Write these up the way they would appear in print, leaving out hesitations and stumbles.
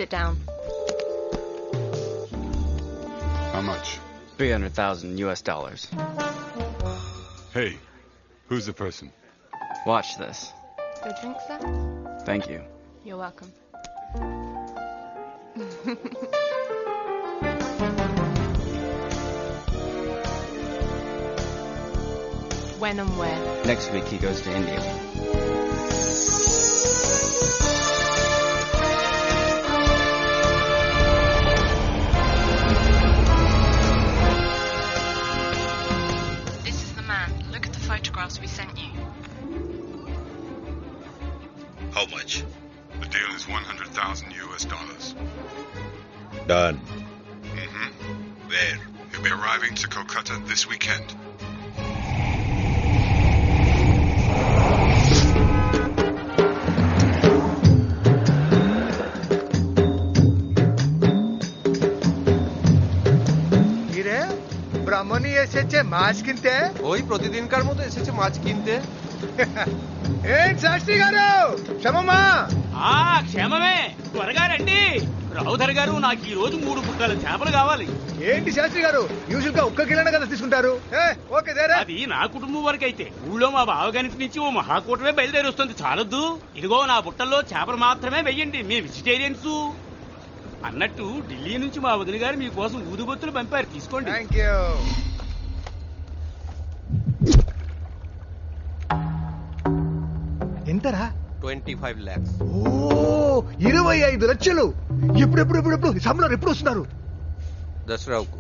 Sit down. How much? $300,000 US. Hey, who's the person? Watch this. Good drink, sir? Thank you. You're welcome. When and where? Next week he goes to India. This is the man. Look at the photographs we sent you. How much? The deal is $100,000 US. Done. Mm-hmm. Where? He'll be arriving to Kolkata this weekend. ব্রাহ্মণী এসেছে মাছ কিনতে। ওই প্রতিদিনকার মতো এসেছে মাছ কিনতে। ఏంటి శాస్త్రి గారు, క్షమమా? క్షేమమే, త్వరగా రండి. రావుధర్ గారు, నాకు ఈ రోజు 3 బుక్కల చేపలు కావాలి. ఏంటి శాస్త్రి గారు, యూజువల్ గా ఒక్క కిలోనే కదా తీసుకుంటారు? ఓకే దేరా. అది నా కుటుంబం వరకు అయితే, ఊళ్ళో మా బావగారి నుంచి ఓ మహాకూటమే బయలుదేరి వస్తుంది. చాలొద్దు, ఇదిగో నా బుట్టల్లో చేపలు మాత్రమే వెయ్యండి, మీ వెజిటేరియన్స్. అన్నట్టు ఢిల్లీ నుంచి మా వదిన గారు మీకోసం ఊదుబొత్తులు పంపారు, తీసుకోండి. Thank you. ఎంతరా? 25 lakhs. ఓ 25 లక్షలు. ఎప్పుడు సంబళం ఎప్పుడు వస్తున్నారు? దసరాకు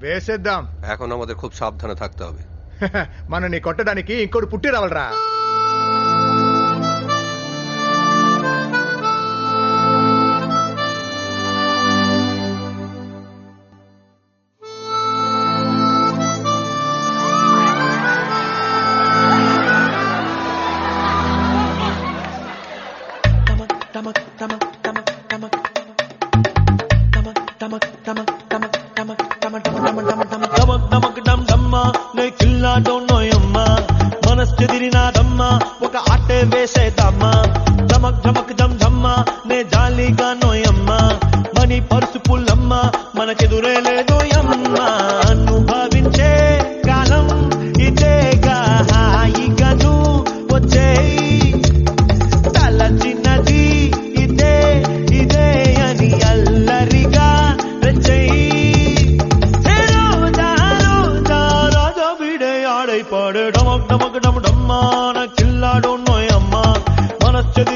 వేసేద్దాం. এখন আমাদের খুব সাবধানে থাকতে হবে. మనని కొట్టడానికి ఇంకోటి పుట్టి రావాలరా. మనస్చెదిరినాదమ్మా ఒక ఆటే వేసేదమ్మా. ధమక్ ధమక్ దమ్ ధమ్మా నే జాలీగా నోయమ్మా. మనీ పరుసు పుల్లమ్మ మనకెదురే లేదోయమ్మా. అనుభవించే కాలం ఇదేగా, హాయిగాను వచ్చేయి. తలచిన్నది ఇదే ఇదే అని అల్లరిగా రెచ్చయి. రాజా వీడే ఆడై పాడే డమక్ డమక్ డమ్ డమ్మా. నా కిల్లాడో నోయమ్మా. మనస్చెది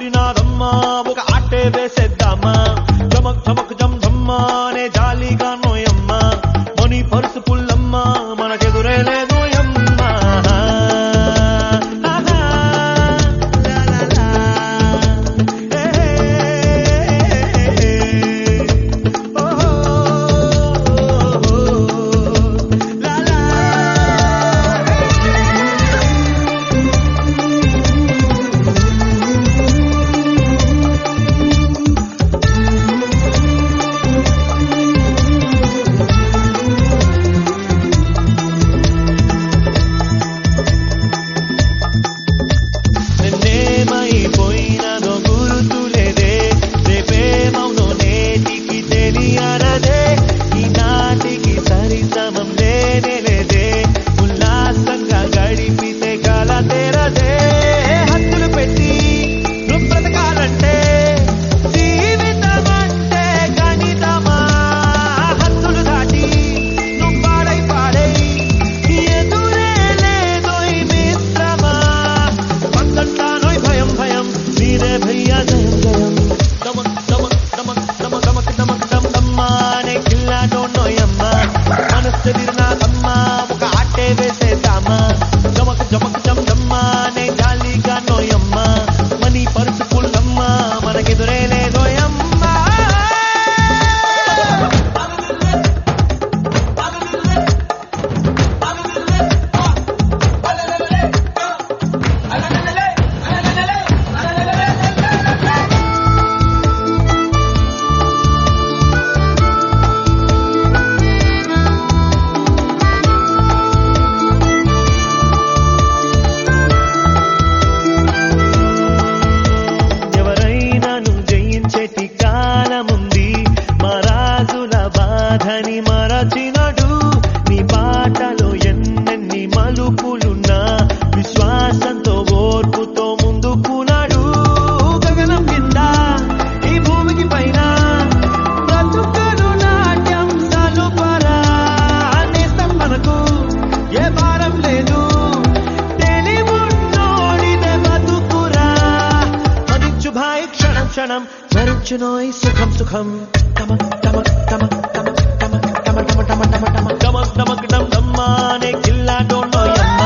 క్షణం స్మరించునోయ్ సుఖం సుఖం టమక్ టమక్ టమక్ టమక్ టమక్ టమక్ టమక్ టమక్ టమక్ టమక్ టమక్ డమ్ డమ్మానే కిల్లా డోన్నోయమ్మ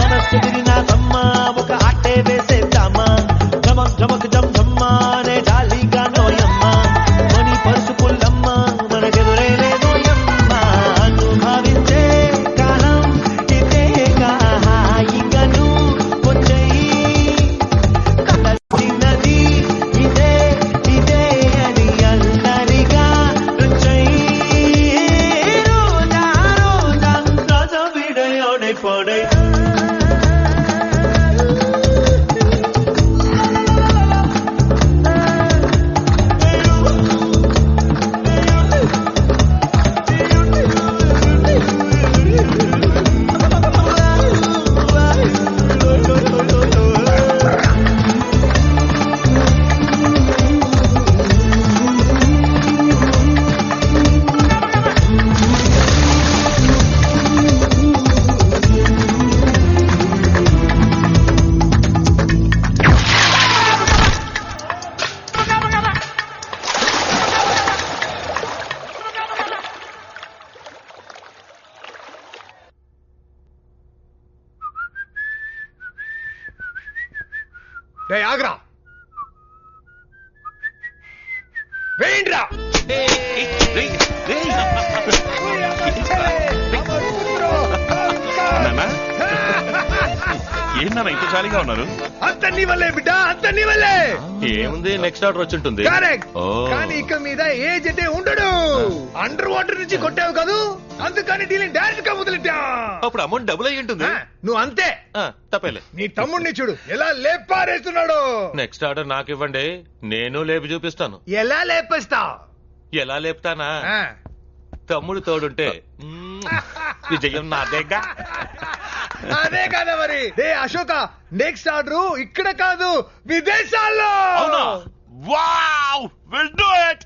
మనస్సు తిరినాదమ్మ ఒక ఆటే వేసేద్దామా డమక్ డమక్ డమ్ డమ్మానే జాలీగా నోయమ్మ మణి పరుసు పుల్లమ్మ మనకెదురే లేదోయమ్మ అనుభవించే కాలం ఇదేగా హాయిగను వచ్చేయి కలసినది ఇదే ఇదే అని అల్లరిగా రుచయి రోజా రోజా రాజా విడయోడే పడే రే ఆగ్రా వేయండిరా ఏంటన్నా ఇంత జాలీగా ఉన్నారు? అంత నీ వల్లే బిడ్డ, అంత నీ వల్లే. ఏముంది, నెక్స్ట్ ఆర్డర్ వచ్చి ఉంటుంది. కరెక్ట్. ఓ. కానీ ఇక మీద ఏజ్ అంటే ఉండడు. అండర్ వాటర్ నుంచి కొట్టావు కాదు, అందుకని డీలింగ్ డైరెక్ట్ గా మొదలెట్టా. అప్పుడు అమౌంట్ డబుల్ అయ్యి ఉంటుంది. నువ్వు అంతే. తప్పేలే. నీ తమ్ముడిని చూడు ఎలా లేపారేస్తున్నాడు. నెక్స్ట్ ఆర్డర్ నాకు ఇవ్వండి, నేను లేపి చూపిస్తాను. ఎలా లేపేస్తా? ఎలా లేపుతానా? తమ్ముడు తోడుంటే విజయం నాదేగా. అదే కదా మరి. రే అశోక, నెక్స్ట్ ఆర్డర్ ఇక్కడ కాదు విదేశాల్లో. అవునా? Wow, will do it.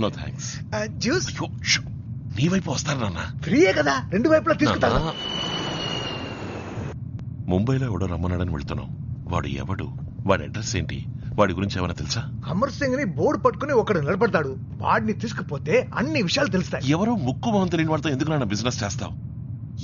No thanks. Juice నీ వైపు వస్తాను నాన్న. ఫ్రీయే కదా, రెండు వైపులా తీసుకుంటాను. ముంబైలో ఎవడో రమ్మన్నాడని వెళ్తున్నాం. వాడు ఎవడు, వాడి అడ్రస్ ఏంటి, వాడి గురించి ఏమైనా తెలుసా? అమర్ సింగ్ ని బోర్డు పట్టుకుని ఒకడు నిలబడతాడు. వాడిని తీసుకుపోతే అన్ని విషయాలు తెలుస్తాయి. ఎవరో ముక్కు మొహం తెలియని వాళ్ళతో ఎందుకు నాన్న బిజినెస్ చేస్తావు?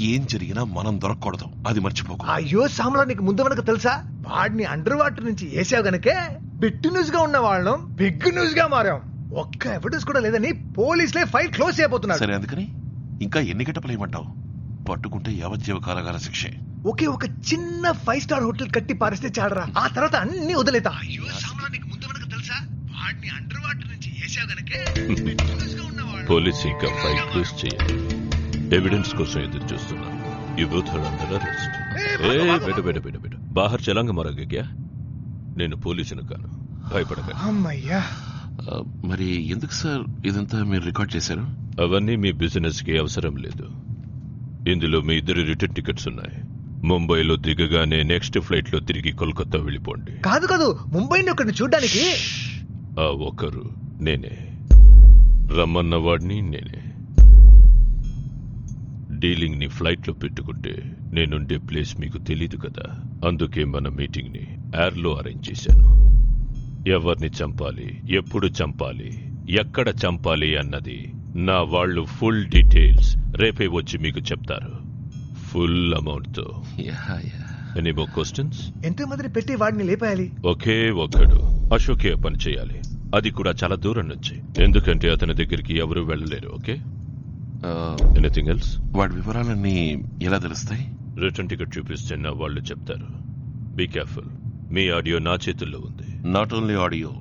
ఏం జరిగినా మనం దొరకకూడదు, అది మర్చిపోకు. అయ్యో సామ్లా, నీకు ముందు వెనక తెలుసా? వాడిని అండర్ వాటర్ నుంచి వేసావు గనకే బిట్ న్యూస్ గా ఉన్న వాళ్ళం బిగ్ న్యూస్ గా మారాం. ఒక్క ఎవిడెన్స్ కూడా లేదని పోలీసులే ఫైల్ క్లోజ్ చేయబోతున్నారు. సరే, అందుకని ఇంకా ఎన్ని గంటలు ఏమంటావు? పట్టుకుంటే యావజ్జీవ కారాగార శిక్షే. ఒకే ఒక చిన్న 5 స్టార్ హోటల్ కట్టి పారిస్తే చాడరా, ఆ తర్వాత అన్ని వదిలేతా. అయ్యో సామ్లా, నీకు ముందు వెనక తెలుసా? వాడిని అండర్ వాటర్ నుంచి వేసావు గనకే బిట్ న్యూస్ గా ఉన్న వాళ్ళం. పోలీస్ ఇంకా ఫైల్ క్లోజ్ చేయాలి. ఎవిడెన్స్ కోసం ఎదురు చూస్తున్నా. You both are under arrest. బేట బాహర్ చలాంగ మరగా క్యా? నేను పోలీసును కాను, భయపడకండి. అమ్మయ్యా. మరి ఎందుకు సార్ ఇదంతా మీరు రికార్డ్ చేశారు? అవన్నీ మీ బిజినెస్ కి అవసరం లేదు. ఇందులో మీ ఇద్దరు రిటర్న్ టికెట్స్ ఉన్నాయి. ముంబైలో దిగగానే నెక్స్ట్ ఫ్లైట్ లో తిరిగి కోల్కతా వెళ్ళిపోండి. కాదు కాదు, ముంబైని ఒకరిని చూడ్డానికి. ఆ ఒకరు నేనే, రమ్మన్న వాడిని నేనే. డీలింగ్ ని ఫ్లైట్ లో పెట్టుకుంటే నేనుండే ప్లేస్ మీకు తెలీదు కదా, అందుకే మన మీటింగ్ ని ఎయిర్ లో అరేంజ్ చేశాను. ఎవరిని చంపాలి, ఎప్పుడు చంపాలి, ఎక్కడ చంపాలి అన్నది నా వాళ్ళు ఫుల్ డీటెయిల్స్ రేపే వచ్చి మీకు చెప్తారు, ఫుల్ అమౌంట్ తో. Any more questions? ఎంతమందిని పెట్టి వాడిని లేపేయాలి? ఒకే ఒక్కడు అశోకే పని చేయాలి, అది కూడా చాలా దూరం నుంచి, ఎందుకంటే అతని దగ్గరికి ఎవరు వెళ్ళలేరు. Okay, anything else? వాడి వివరాలన్నీ ఎలా తెలుస్తాయి? రిటర్న్ టికెట్ చూపిస్తే నా వాళ్ళు చెప్తారు. బీ కేర్ఫుల్, మీ ఆడియో నా చేతుల్లో ఉంది. నాట్ ఓన్లీ ఆడియో,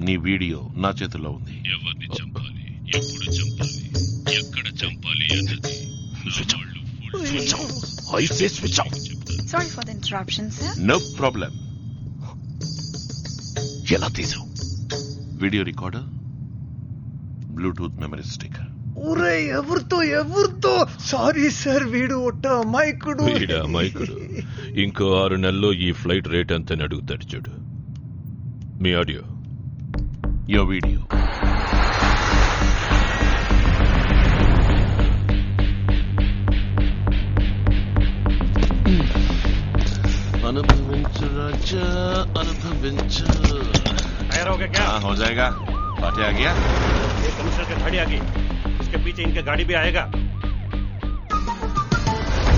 నీ వీడియో నా చేతుల్లో ఉంది. ఎవరిని చంపాలి, ఎప్పుడు చంపాలి, ఎక్కడ చంపాలి అన్నది Sorry for the interruption, sir. No problem. ఎలా తీసావు? Video recorder, Bluetooth memory stick. ఊరే ఎవరితో? సారీ సార్, వీడు ఒట్ట అమాయకుడు. ఇంకో 6 నెలల్లో ఈ ఫ్లైట్ రేట్ అంతని అడుగుతాడు చూడు. మీ ఆడియో, యో వీడియో. అనుభవించు రాజా, అనుభవించు. हो जाएगा. पार्टी आ गया. ये कमिश्नर की गाड़ी आ गई, इसके पीछे इनके गाड़ी भी आएगा.